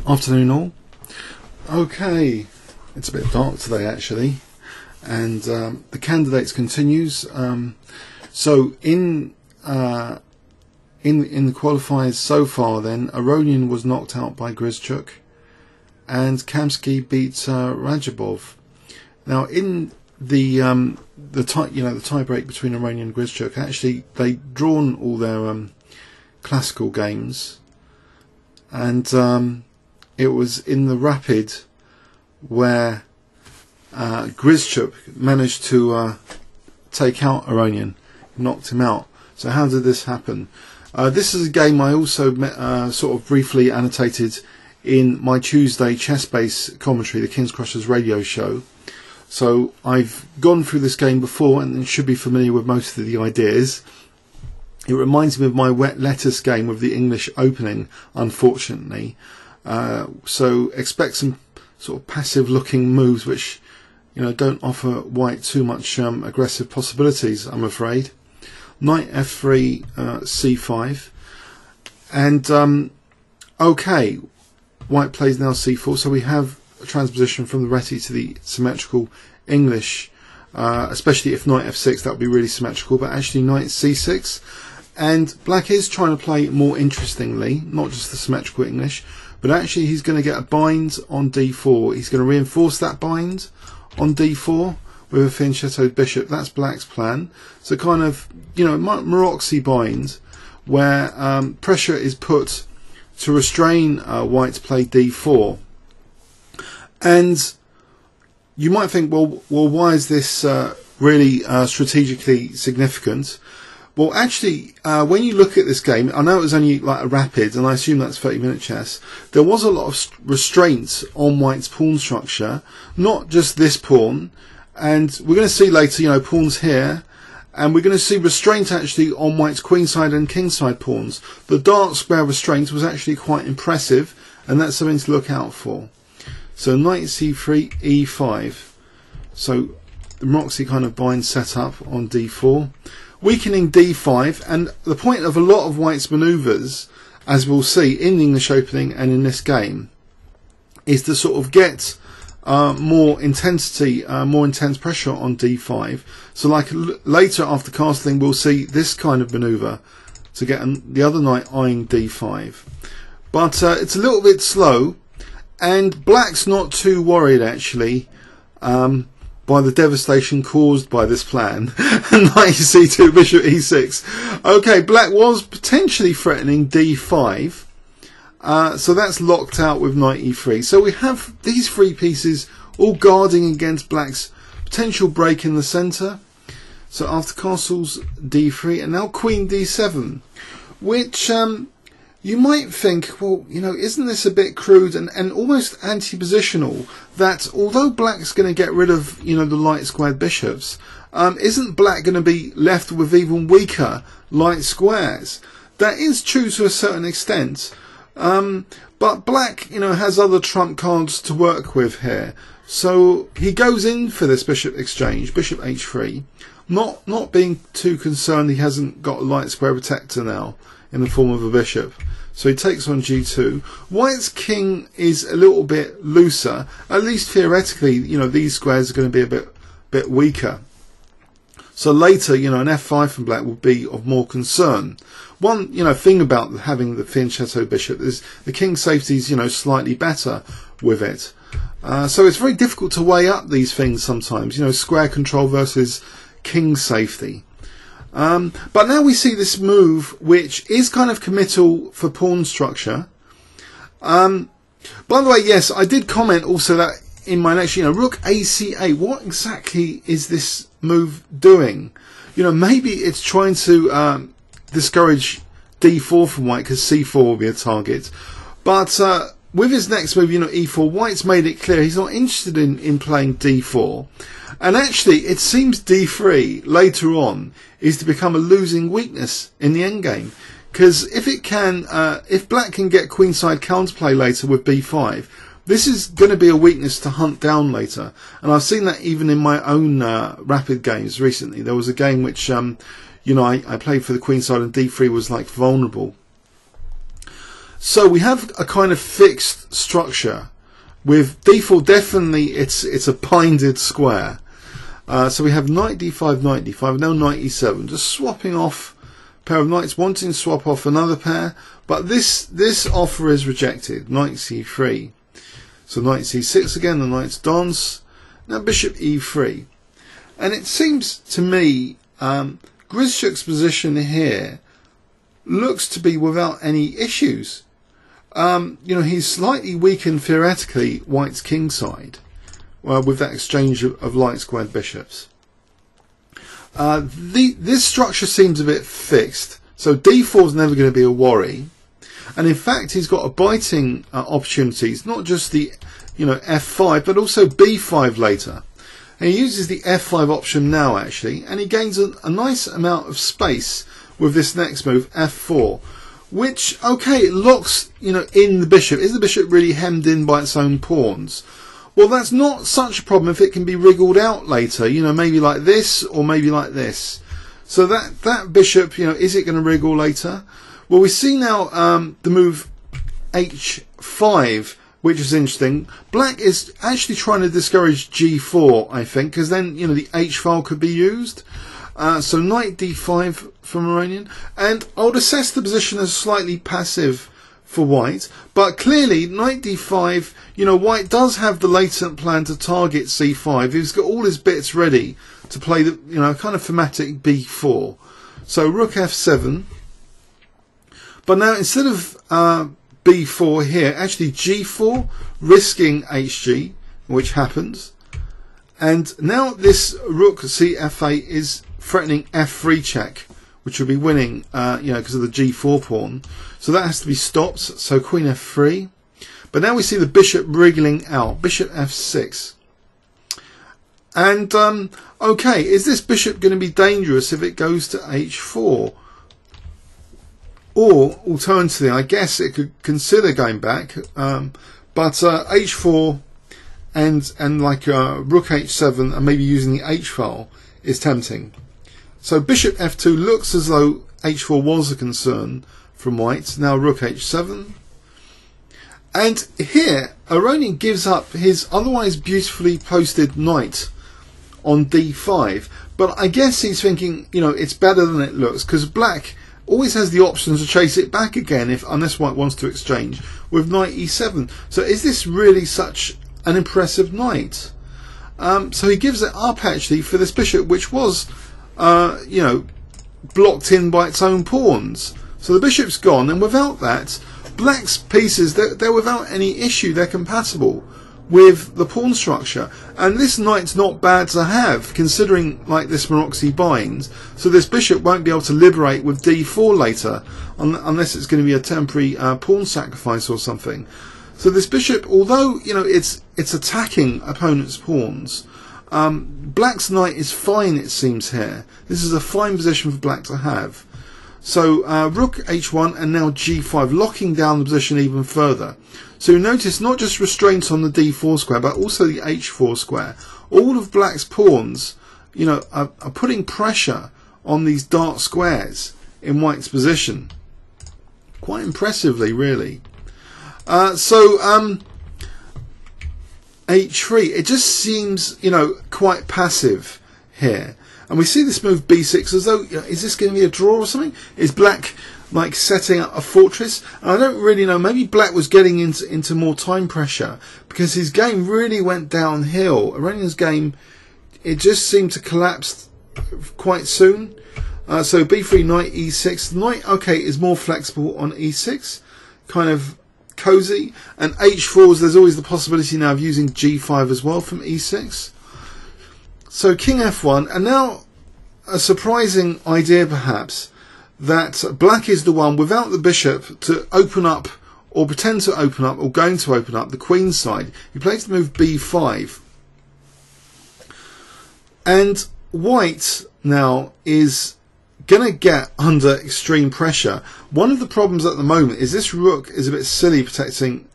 Afternoon all. Okay, it's a bit dark today actually, and the candidates continues. So in the qualifiers so far, then Aronian was knocked out by Grischuk, and Kamsky beat Rajabov. Now in the tie break between Aronian and Grischuk, actually they'd drawn all their classical games, and it was in the rapid where Grischuk managed to take out Aronian, knocked him out. So how did this happen? This is a game I also sort of briefly annotated in my Tuesday chess base commentary, the King's Crushers radio show. So I've gone through this game before and should be familiar with most of the ideas. It reminds me of my wet lettuce game with the English opening, unfortunately. So expect some sort of passive looking moves which don't offer white too much aggressive possibilities, I'm afraid. Knight f3 c5, and okay, white plays now c4, so we have a transposition from the Reti to the symmetrical English, especially if knight f6, that would be really symmetrical, but actually knight c6, and black is trying to play more interestingly, not just the symmetrical English, but actually he's going to get a bind on d4. He's going to reinforce that bind on d4 with a thin shadowed bishop. That's black's plan. So kind of, Maroczy bind, where pressure is put to restrain white to play d4. And you might think, well, why is this really strategically significant? Well, actually, when you look at this game, I know it was only like a rapid, and I assume that's 30-minute chess. There was a lot of restraints on white's pawn structure, not just this pawn. And we're going to see later, pawns here, and we're going to see restraint actually on white's queenside and kingside pawns. The dark square restraint was actually quite impressive, and that's something to look out for. So knight c3, e5. So the Maroczy kind of bind set up on d4. Weakening d5, and the point of a lot of white's manoeuvres, as we'll see in the English opening and in this game, is to sort of get more intensity, more intense pressure on d5. So like later after castling, we'll see this kind of manoeuvre to get the other knight eyeing d5. But it's a little bit slow, and black's not too worried actually by the devastation caused by this plan. Knight c2, bishop e6. Okay, black was potentially threatening d5. So that's locked out with knight e3. So we have these three pieces all guarding against black's potential break in the centre. So after castles d3, and now queen d7, which you might think, well, isn't this a bit crude and almost anti-positional, that although black's going to get rid of, the light squared bishops, isn't black going to be left with even weaker light squares? That is true to a certain extent, but black, has other trump cards to work with here. So he goes in for this bishop exchange, bishop h3, not being too concerned he hasn't got a light square protector now in the form of a bishop. So he takes on g2. White's king is a little bit looser. At least theoretically, these squares are going to be a bit weaker. So later, an f5 from black will be of more concern. One, thing about having the thin chateau bishop is the king's safety is, slightly better with it. So it's very difficult to weigh up these things sometimes, square control versus king safety. But now we see this move, which is kind of committal for pawn structure. By the way, yes, I did comment also that in my lecture, rook a8. What exactly is this move doing? Maybe it's trying to discourage d4 from white because c4 will be a target. But with his next move, e4, white's made it clear he's not interested in playing d4. And actually, it seems d3 later on is to become a losing weakness in the endgame. Because if black can get queenside counterplay later with b5, this is going to be a weakness to hunt down later. And I've seen that even in my own rapid games recently. There was a game which, I played for the queenside and d3 was like vulnerable. So we have a kind of fixed structure with d4. Definitely it's a binded square. So we have knight d5, knight d5, now knight e7, just swapping off a pair of knights, wanting to swap off another pair, but this offer is rejected. Knight c3. So knight c6 again, the knight's dance. Now bishop e3. And it seems to me Grischuk's position here looks to be without any issues. You know, he's slightly weakened theoretically White's king side with that exchange of light squared bishops. This structure seems a bit fixed, so d4 is never going to be a worry. And in fact, he's got a biting opportunities, not just the f5, but also b5 later. And he uses the f5 option now actually, and he gains a nice amount of space with this next move, f4, which, okay, it locks in the bishop. Is the bishop really hemmed in by its own pawns? Well, that's not such a problem if it can be wriggled out later, maybe like this or maybe like this. So that bishop, is it going to wriggle later? Well, we see now the move h5, which is interesting. Black is actually trying to discourage g4, I think, because then the h file could be used. So knight d5 from Aronian, and I would assess the position as slightly passive for White, but clearly knight d5, White does have the latent plan to target c5. He's got all his bits ready to play the kind of thematic b4. So rook f7. But now instead of b4 here, actually g4, risking hg, which happens. And now this rook cf8 is threatening f3 check, which will be winning, because of the g4 pawn. So that has to be stopped. So queen f3. But now we see the bishop wriggling out. Bishop f6. And, okay, is this bishop going to be dangerous if it goes to h4? Or, alternatively, I guess it could consider going back, but h4 and like rook h7 and maybe using the h file is tempting. So bishop f2 looks as though h4 was a concern from White. Now rook h7. And here, Aronian gives up his otherwise beautifully posted knight on d5. But I guess he's thinking, it's better than it looks, because black always has the option to chase it back again unless White wants to exchange with knight e7. So is this really such an impressive knight? So he gives it up actually for this bishop, which was blocked in by its own pawns. So the bishop's gone, and without that, black's pieces, they're without any issue. They're compatible with the pawn structure, and this knight's not bad to have, considering like this Maroczy binds. So this bishop won't be able to liberate with d4 later, unless it's going to be a temporary pawn sacrifice or something. So this bishop, although it's attacking opponent's pawns, black's knight is fine, it seems here. This is a fine position for black to have. So rook h1 and now g5, locking down the position even further. So you notice not just restraints on the d4 square, but also the h4 square. All of black's pawns, are putting pressure on these dark squares in White's position. Quite impressively, really. So h3, it just seems, quite passive here. And we see this move b6 as though, is this going to be a draw or something? Is black like setting up a fortress? And I don't really know. Maybe black was getting into more time pressure, because his game really went downhill. Aronian's game, it just seemed to collapse quite soon. So b3, knight e6. The knight, okay, is more flexible on e6, kind of cozy. And h4s, there's always the possibility now of using g5 as well from e6. So king f1, and now a surprising idea perhaps, that black is the one without the bishop to open up, or pretend to open up, or going to open up the queen's side. He plays the move b5. And White now is going to get under extreme pressure. One of the problems at the moment is this rook is a bit silly protecting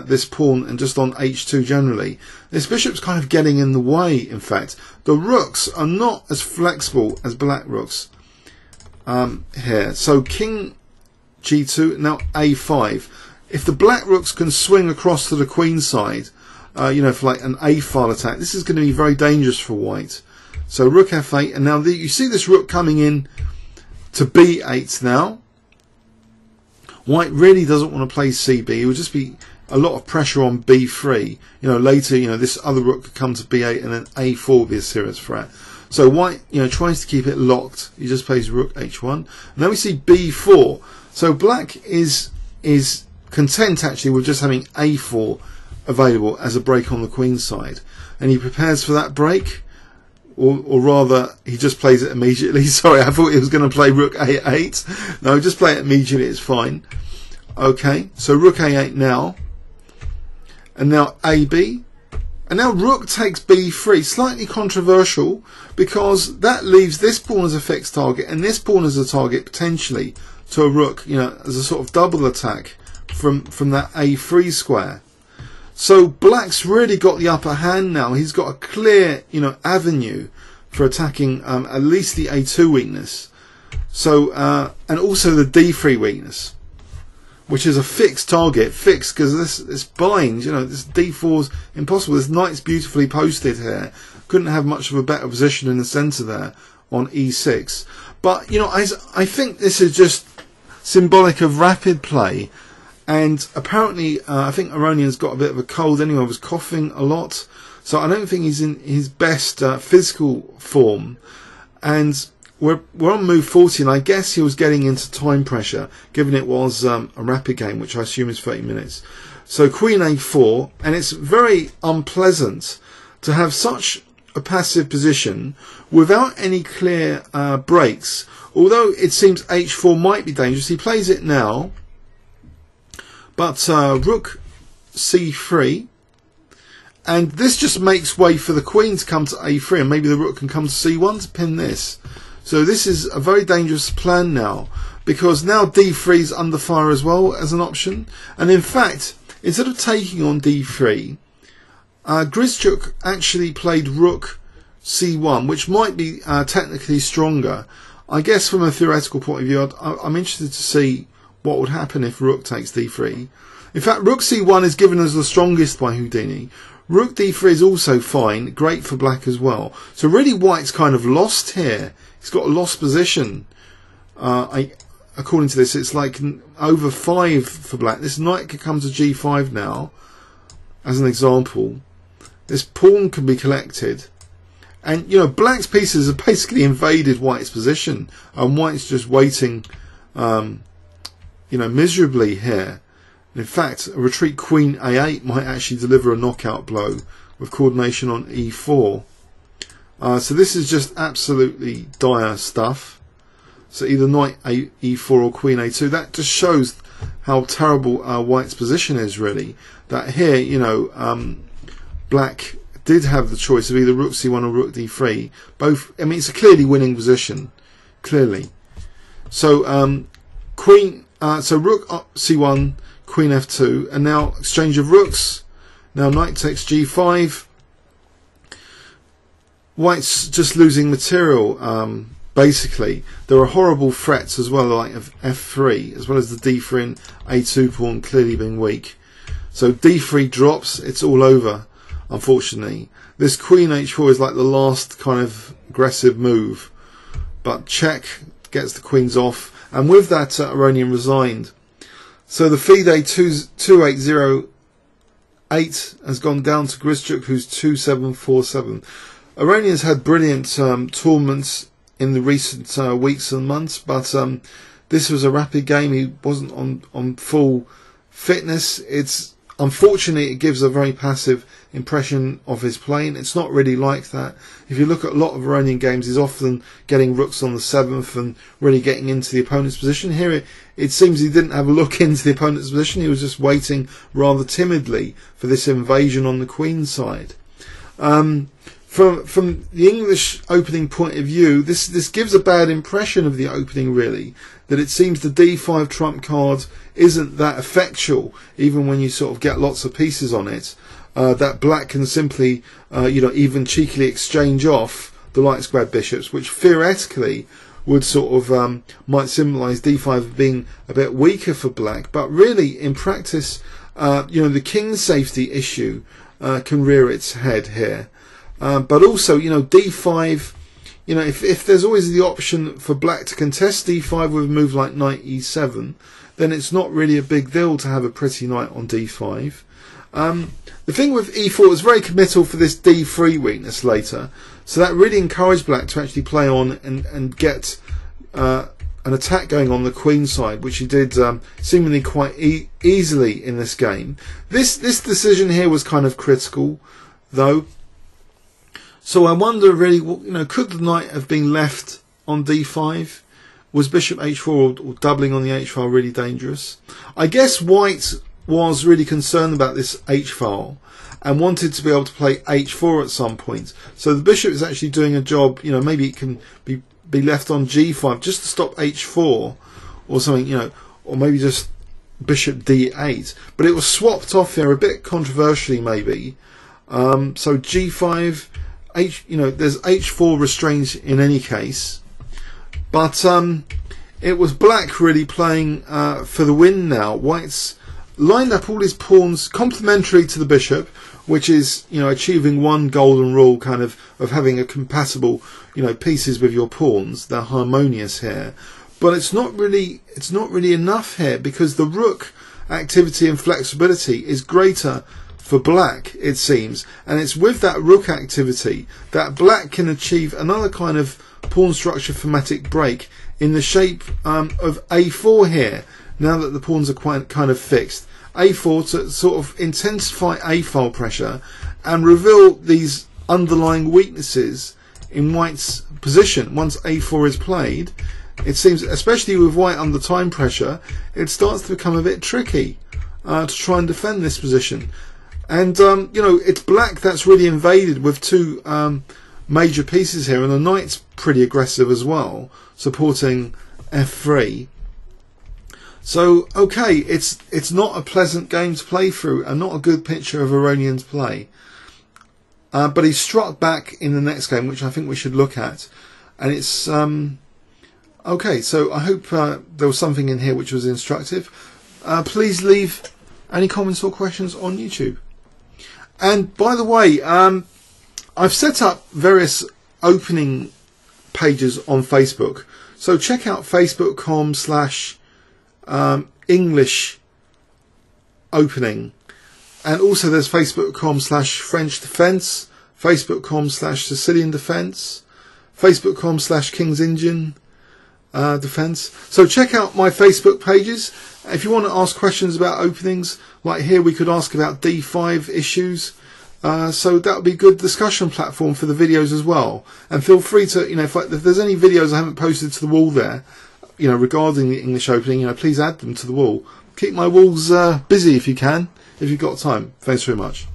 this pawn and just on h2 generally. This bishop's kind of getting in the way, in fact. The rooks are not as flexible as black rooks here. So king g2, now a5. if the black rooks can swing across to the queen side, you know, for like an A-file attack, this is going to be very dangerous for white. So rook f8, and now you see this rook coming in to b8 now. White really doesn't want to play cb. It would just be a lot of pressure on b3. You know, later, you know, this other rook could come to b8 and then a4 would be a serious threat. So white, you know, tries to keep it locked. He just plays rook h1. And then we see b4. So black is content actually with just having a4 available as a break on the queen side. And he prepares for that break. Or rather, he just plays it immediately. Sorry, I thought he was going to play rook a8. No, just play it immediately, it's fine. Okay, so rook a8 now. And now ab. And now rook takes b3. Slightly controversial, because that leaves this pawn as a fixed target and this pawn as a target potentially to a rook, you know, as a sort of double attack from that a3 square. So black's really got the upper hand now. He's got a clear, you know, avenue for attacking at least the a2 weakness. So and also the d3 weakness, which is a fixed target, fixed because this binds. You know, this d4's impossible. This knight's beautifully posted here. Couldn't have much of a better position in the centre there on e6. But you know, I think this is just symbolic of rapid play. And apparently, I think Aronian's got a bit of a cold anyway. He was coughing a lot. So I don't think he's in his best physical form. And we're on move 40, and I guess he was getting into time pressure, given it was a rapid game, which I assume is 30 minutes. So queen a4, and it's very unpleasant to have such a passive position without any clear breaks. Although it seems h4 might be dangerous. He plays it now. But rook c3, and this just makes way for the queen to come to a3, and maybe the rook can come to c1 to pin this. So this is a very dangerous plan now, because now d3 is under fire as well as an option. And in fact, instead of taking on d3, Grischuk actually played rook c1, which might be technically stronger. I guess from a theoretical point of view, I'm interested to see what would happen if rook takes d3. In fact, rook c1 is given as the strongest by Houdini. Rook d3 is also fine, great for black as well. So really white's kind of lost here. He's got a lost position. According to this, it's like over 5 for black. This knight could come to g5 now, as an example. This pawn can be collected. And, you know, black's pieces have basically invaded white's position. And white's just waiting, you know, miserably here. In fact, a retreat queen a8 might actually deliver a knockout blow with coordination on e4. So this is just absolutely dire stuff. So either knight e4 or queen a2. That just shows how terrible white's position is, really. That here, you know, black did have the choice of either rook c1 or rook d3. Both, I mean, it's a clearly winning position. Clearly. So so rook c1, queen f2, and now exchange of rooks. Now knight takes g5. White's just losing material. Basically, there are horrible threats as well, like of f3, as well as the d3 and a2 pawn clearly being weak. So d3 drops. It's all over, unfortunately. This queen h4 is like the last kind of aggressive move, but check gets the queens off. And with that, Aronian resigned. So the FIDE 2808 has gone down to Grischuk, who's 2747. Aronian's had brilliant tournaments in the recent weeks and months, but this was a rapid game. He wasn't on full fitness. Unfortunately, it gives a very passive impression of his playing. It's not really like that. If you look at a lot of Aronian games, he's often getting rooks on the 7th and really getting into the opponent's position. Here, it seems he didn't have a look into the opponent's position. He was just waiting rather timidly for this invasion on the queen side. From the English opening point of view, this gives a bad impression of the opening, really. That it seems the d5 trump card isn't that effectual, even when you sort of get lots of pieces on it. That black can simply, you know, even cheekily exchange off the light squared bishops, which theoretically would sort of might symbolise d5 being a bit weaker for black, but really in practice, you know, the king safety issue can rear its head here. But also, you know, d5, you know, if there's always the option for black to contest d5 with a move like knight e7, then it's not really a big deal to have a pretty knight on d5. The thing with e4 is very committal for this d3 weakness later, so that really encouraged black to actually play on and get an attack going on the queen side, which he did seemingly quite easily in this game. This decision here was kind of critical, though. So I wonder really, you know, could the knight have been left on d5? Was bishop h4 or doubling on the h-file really dangerous? I guess white was really concerned about this h-file and wanted to be able to play h4 at some point. So the bishop is actually doing a job, you know, maybe it can be left on g5 just to stop h4 or something, you know, or maybe just bishop d8. But it was swapped off here a bit controversially maybe. So g5, you know, there's h4 restraints in any case. But it was black really playing for the win now. White's lined up all his pawns complementary to the bishop, which is, you know, achieving one golden rule kind of having a compatible, you know, pieces with your pawns. They're harmonious here. But it's not really enough here, because the rook activity and flexibility is greater for black, it seems. And it's with that rook activity that black can achieve another kind of pawn structure thematic break in the shape of a4 here, now that the pawns are quite kind of fixed. a4 to sort of intensify a-file pressure and reveal these underlying weaknesses in white's position. Once a4 is played, it seems, especially with white under time pressure, it starts to become a bit tricky to try and defend this position. And you know, it's black that's really invaded with two major pieces here, and the knight's pretty aggressive as well, supporting f3. So okay, it's not a pleasant game to play through and not a good picture of Aronian's play. But he struck back in the next game, which I think we should look at. And it's okay, so I hope there was something in here which was instructive. Please leave any comments or questions on YouTube. And by the way, I've set up various opening pages on Facebook, so check out facebook.com/English opening, and also there's facebook.com/French defense, facebook.com/Sicilian defense, facebook.com/King's Indian defense. So check out my Facebook pages. If you want to ask questions about openings, like here we could ask about d5 issues. So that would be a good discussion platform for the videos as well. And feel free to, you know, if there's any videos I haven't posted to the wall there, you know, regarding the English opening, you know, please add them to the wall. Keep my walls busy if you can, if you've got time. Thanks very much.